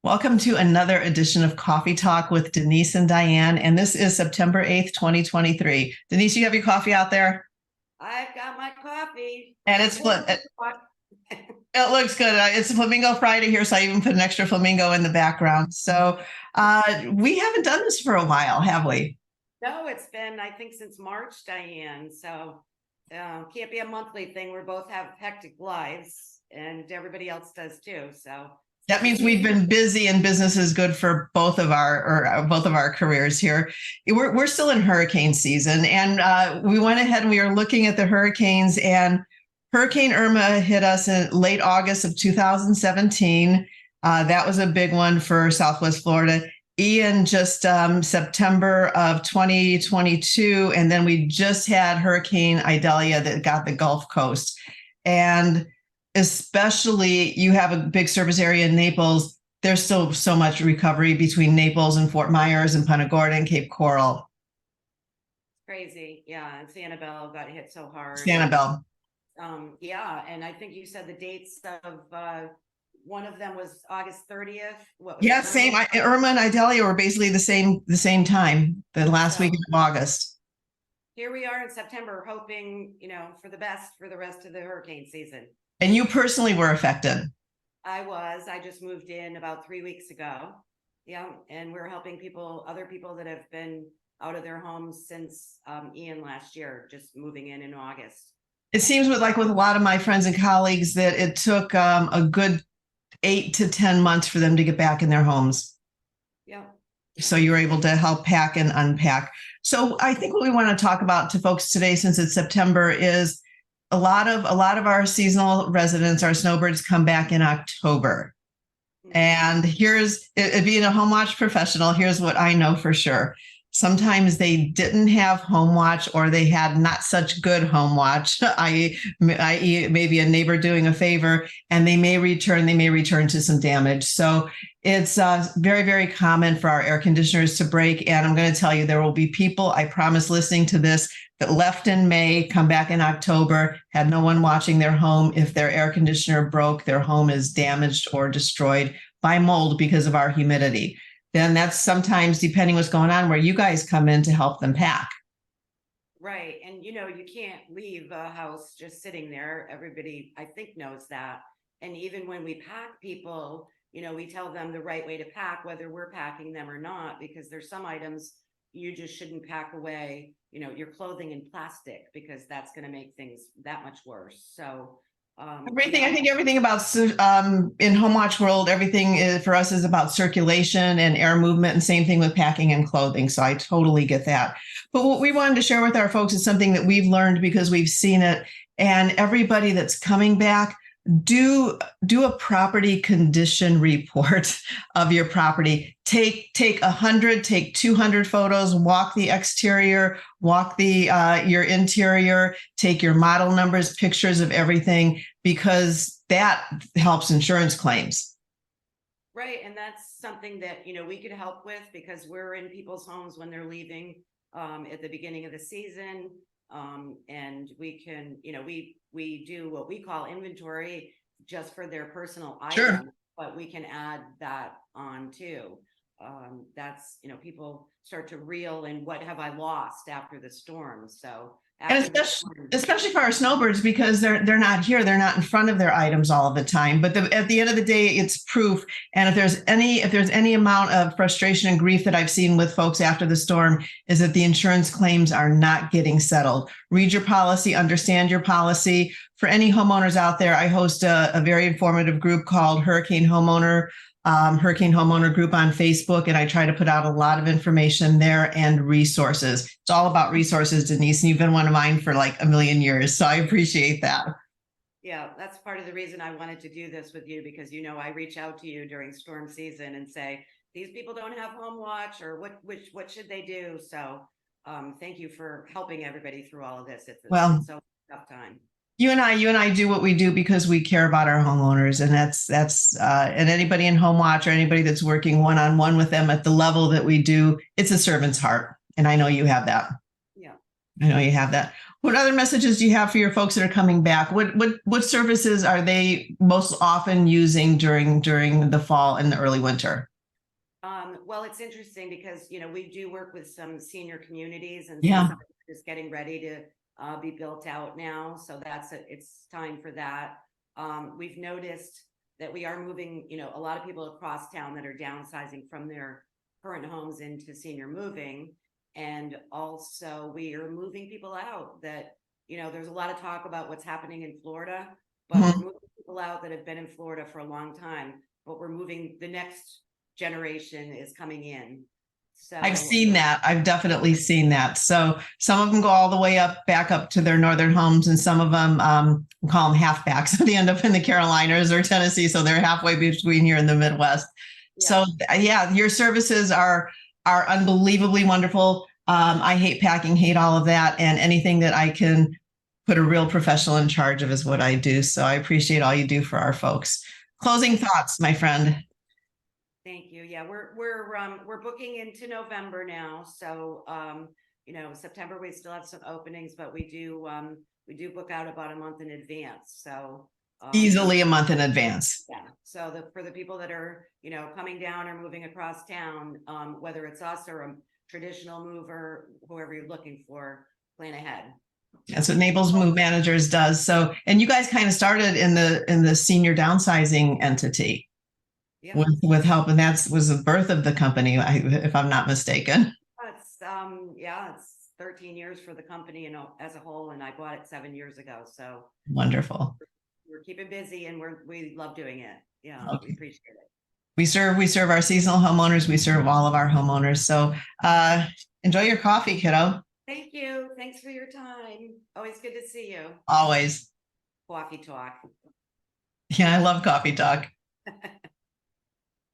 Welcome to another edition of Coffee Talk with Denise and Diane. And this is September 8th, 2023. Denise, you have your coffee out there? I've got my coffee. And it's it looks good. It's Flamingo Friday here, so I even put an extra flamingo in the background. So we haven't done this for a while, have we? No, it's been, I think, since March, Diane. So can't be a monthly thing. We both have hectic lives and everybody else does too. So That means we've been busy, and business is good for both of our careers here. We're still in hurricane season, and we went ahead and we were looking at the hurricanes, and Hurricane Irma hit us in late August of 2017. That was a big one for Southwest Florida. Ian just September of 2022, and then we just had Hurricane Idalia that got the Gulf Coast, and especially you have a big service area in Naples. There's still so much recovery between Naples and Fort Myers and Punta Gorda and Cape Coral. Crazy. Yeah. And Sanibel got hit so hard. Sanibel. Yeah. And I think you said the dates of one of them was August 30th. Yeah, same. Irma and Idalia were basically the same time, the last week of August. Here we are in September, hoping, for the best for the rest of the hurricane season. And you personally were affected. I just moved in about 3 weeks ago. Yeah. And we're helping other people that have been out of their homes since Ian last year, just moving in August. It seems with a lot of my friends and colleagues that it took a good 8 to 10 months for them to get back in their homes. Yeah. So you were able to help pack and unpack. So I think what we want to talk about to folks today, since it's September, is a lot of our seasonal residents, our snowbirds, come back in October. And here's it, being a home watch professional, here's what I know for sure. Sometimes they didn't have home watch, or they had not such good home watch, i.e. maybe a neighbor doing a favor, and they may return to some damage. So it's very, very common for our air conditioners to break. And I'm going to tell you, there will be people, I promise, listening to this, that left in May, come back in October, had no one watching their home. If their air conditioner broke, their home is damaged or destroyed by mold because of our humidity. Then that's sometimes, depending what's going on, where you guys come in to help them pack. Right. And, you can't leave a house just sitting there. Everybody, I think, knows that. And even when we pack people, we tell them the right way to pack, whether we're packing them or not, because there's some items you just shouldn't pack away, your clothing in plastic, because that's going to make things that much worse. So everything about in home watch world, everything for us is about circulation and air movement, and same thing with packing and clothing. So I totally get that. But what we wanted to share with our folks is something that we've learned because we've seen it. And everybody that's coming back, do a property condition report of your property. Take 100, take 200 photos, walk the exterior, walk the your interior, take your model numbers, pictures of everything, because that helps insurance claims. Right. And that's something that, we could help with, because we're in people's homes when they're leaving at the beginning of the season. And we can, we do what we call inventory just for their personal items, but we can add that on too. That's, people start to reel in, what have I lost after the storm? So, and especially for our snowbirds, because they're not here, they're not in front of their items all of the time. But at the end of the day, it's proof. And if there's any amount of frustration and grief that I've seen with folks after the storm, is that the insurance claims are not getting settled. Read your policy, understand your policy. For any homeowners out there, I host a very informative group called Hurricane Homeowner Group on Facebook, and I try to put out a lot of information there and resources. It's all about resources, Denise, and you've been one of mine for like a million years, so I appreciate that. Yeah, that's part of the reason I wanted to do this with you, because I reach out to you during storm season and say, these people don't have home watch, or what should they do? So thank you for helping everybody through all of this. It's so tough time. You and I do what we do because we care about our homeowners, and that's and anybody in home watch, or anybody that's working one-on-one with them at the level that we do, it's a servant's heart, and I know you have that. Yeah. I know you have that. What other messages do you have for your folks that are coming back? What services are they most often using during the fall and the early winter? Well, it's interesting because, we do work with some senior communities and Yeah. some are just getting ready to be built out now. So it's time for that. We've noticed that we are moving, a lot of people across town that are downsizing from their current homes into senior moving. And also we are moving people out that, there's a lot of talk about what's happening in Florida, but we're Mhm. moving people out that have been in Florida for a long time, but we're moving the next generation is coming in. I've So seen that. I've definitely seen that. So some of them go all the way back up to their northern homes, and some of them, we call them halfbacks. They end up in the Carolinas or Tennessee, so they're halfway between here and the Midwest. So yeah, your services are unbelievably wonderful. I hate packing, hate all of that, and anything that I can put a real professional in charge of is what I do. So I appreciate all you do for our folks. Closing thoughts, my friend. thank you. Yeah, we're booking into November now. So September we still have some openings, but we do book out about a month in advance. So Easily a month in advance. yeah. So for the people that are, coming down or moving across town, whether it's us or a traditional mover, whoever you're looking for, plan ahead. That's what Naples Move Managers does. So, and you guys kind of started in the senior downsizing entity Yeah. with help, and that was the birth of the company, if I'm not mistaken. It's 13 years for the company, as a whole, and I bought it 7 years ago. So Wonderful. we're keeping busy, and we love doing it. Yeah, we Okay. appreciate it. We serve our seasonal homeowners. We serve all of our homeowners. So enjoy your coffee, kiddo. Thank you. Thanks for your time. Always good to see you. Always. Coffee talk. Yeah, I love coffee talk.